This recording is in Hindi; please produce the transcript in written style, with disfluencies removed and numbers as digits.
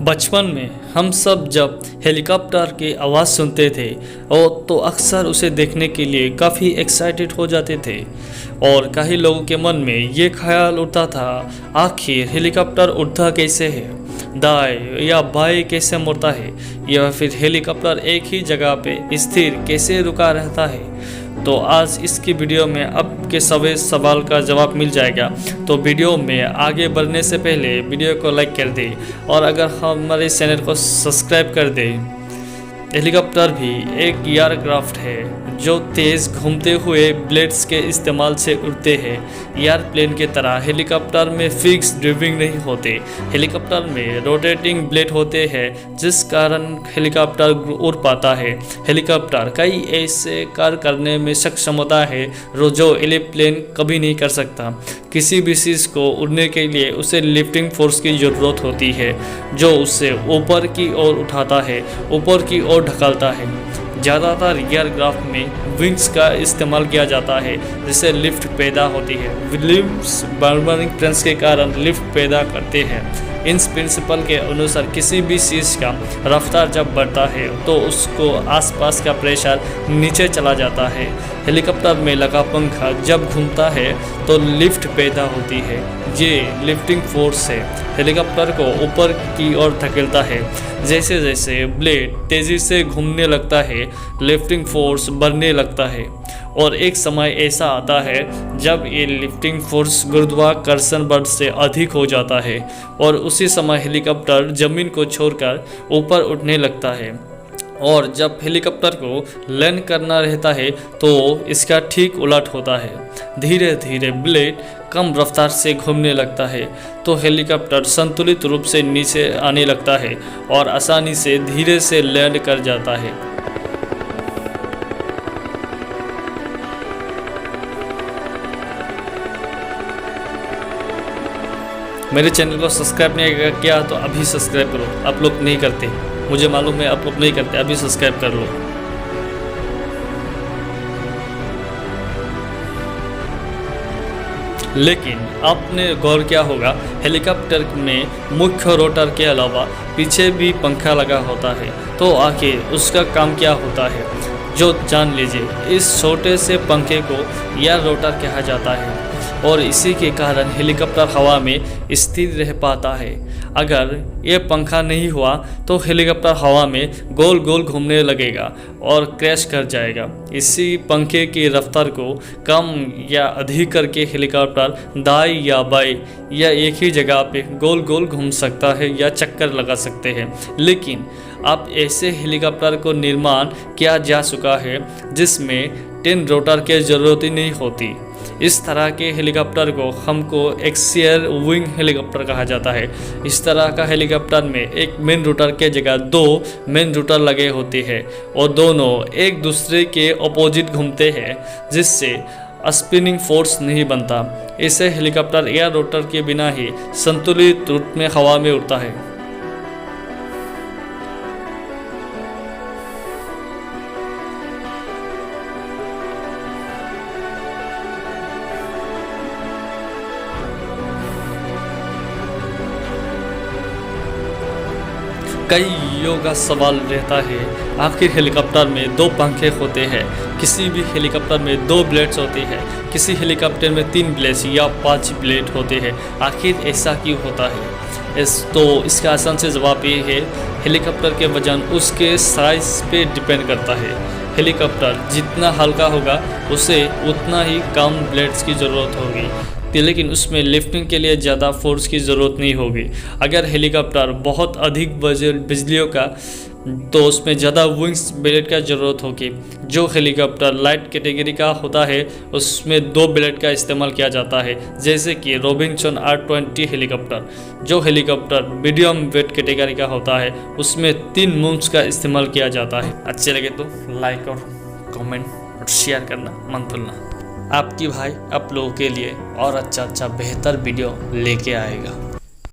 बचपन में हम सब जब हेलीकॉप्टर की आवाज़ सुनते थे और तो अक्सर उसे देखने के लिए काफ़ी एक्साइटेड हो जाते थे और कई लोगों के मन में ये ख्याल उठता था, आखिर हेलीकॉप्टर उड़ता कैसे है, दाएं या बाएं कैसे मुड़ता है, या फिर हेलीकॉप्टर एक ही जगह पे स्थिर कैसे रुका रहता है। तो आज इसकी वीडियो में आपके सभी सवाल का जवाब मिल जाएगा। तो वीडियो में आगे बढ़ने से पहले वीडियो को लाइक कर दें और अगर हमारे चैनल को सब्सक्राइब कर दें। हेलीकॉप्टर भी एक एयरक्राफ्ट है जो तेज़ घूमते हुए ब्लेड्स के इस्तेमाल से उड़ते हैं। एयरप्लेन की तरह हेलीकॉप्टर में फिक्स ड्राइविंग नहीं होते। हेलीकॉप्टर में रोटेटिंग ब्लेड होते हैं जिस कारण हेलीकॉप्टर उड़ पाता है। हेलीकॉप्टर कई ऐसे कार्य करने में सक्षम होता है जो एरोप्लेन कभी नहीं कर सकता। किसी भी चीज़ को उड़ने के लिए उसे लिफ्टिंग फोर्स की ज़रूरत होती है जो उसे ऊपर की ओर उठाता है, ऊपर की ओर ढकलता है। ज़्यादातर एयरक्राफ्ट में विंग्स का इस्तेमाल किया जाता है जिससे लिफ्ट पैदा होती है। विलियम्स बर्नरिंग प्रिंस के कारण लिफ्ट पैदा करते हैं। इन प्रिंसिपल के अनुसार किसी भी चीज़ का रफ्तार जब बढ़ता है तो उसको आसपास का प्रेशर नीचे चला जाता है। हेलीकॉप्टर में लगा पंखा जब घूमता है तो लिफ्ट पैदा होती है। ये लिफ्टिंग फोर्स है हेलीकॉप्टर को ऊपर की ओर धकेलता है। जैसे जैसे ब्लेड तेज़ी से घूमने लगता है लिफ्टिंग फोर्स बढ़ने लगता है और एक समय ऐसा आता है जब ये लिफ्टिंग फोर्स गुरुत्वाकर्षण बल से अधिक हो जाता है और उसी समय हेलीकॉप्टर ज़मीन को छोड़कर ऊपर उठने लगता है। और जब हेलीकॉप्टर को लैंड करना रहता है तो इसका ठीक उलट होता है। धीरे धीरे ब्लेड कम रफ्तार से घूमने लगता है तो हेलीकॉप्टर संतुलित रूप से नीचे आने लगता है और आसानी से धीरे से लैंड कर जाता है। मेरे चैनल को सब्सक्राइब नहीं किया तो अभी सब्सक्राइब करो। आप लोग नहीं करते, मुझे मालूम है आप लोग नहीं करते, अभी सब्सक्राइब कर लो। लेकिन आपने गौर किया होगा हेलीकॉप्टर में मुख्य रोटर के अलावा पीछे भी पंखा लगा होता है। तो आखिर उसका काम क्या होता है जो जान लीजिए। इस छोटे से पंखे को एयर रोटर कहा जाता है और इसी के कारण हेलीकॉप्टर हवा में स्थिर रह पाता है। अगर ये पंखा नहीं हुआ तो हेलीकॉप्टर हवा में गोल गोल घूमने लगेगा और क्रैश कर जाएगा। इसी पंखे की रफ्तार को कम या अधिक करके हेलीकॉप्टर दाएं या बाएं या एक ही जगह पे गोल गोल घूम सकता है या चक्कर लगा सकते हैं। लेकिन अब ऐसे हेलीकॉप्टर को निर्माण किया जा चुका है जिसमें 10 रोटर की ज़रूरत ही नहीं होती। इस तरह के हेलीकॉप्टर को हमको एक्सियल विंग हेलीकॉप्टर कहा जाता है। इस तरह का हेलीकॉप्टर में एक मेन रोटर के जगह 2 मेन रोटर लगे होते हैं और दोनों एक दूसरे के अपोजिट घूमते हैं जिससे स्पिनिंग फोर्स नहीं बनता। ऐसे हेलीकॉप्टर एयर रोटर के बिना ही संतुलित रूप में हवा में उड़ता है। कईयों का सवाल रहता है, आखिर हेलीकॉप्टर में 2 पंखे होते हैं, किसी भी हेलीकॉप्टर में 2 ब्लेड्स होती है, किसी हेलीकॉप्टर में 3 ब्लेड्स या 5 ब्लेड होते हैं। आखिर ऐसा क्यों होता है? तो इसका आसान से जवाब ये है, हेलीकॉप्टर के वजन उसके साइज पे डिपेंड करता है। हेलीकॉप्टर जितना हल्का होगा उसे उतना ही कम ब्लेड्स की ज़रूरत होगी, लेकिन उसमें लिफ्टिंग के लिए ज़्यादा फोर्स की ज़रूरत नहीं होगी। अगर हेलीकॉप्टर बहुत अधिक बिजलियों का तो उसमें ज़्यादा विंग्स ब्लेड का ज़रूरत होगी। जो हेलीकॉप्टर लाइट कैटेगरी का होता है उसमें 2 ब्लेड का इस्तेमाल किया जाता है, जैसे कि रॉबिन्सन R20 हेलीकॉप्टर। जो हेलीकॉप्टर मीडियम वेट कैटेगरी का होता है उसमें 3 विंग्स का इस्तेमाल किया जाता है। अच्छे लगे तो लाइक और कमेंट और शेयर करना मत भूलना। आपकी भाई आप लोगों के लिए और अच्छा बेहतर वीडियो लेके आएगा।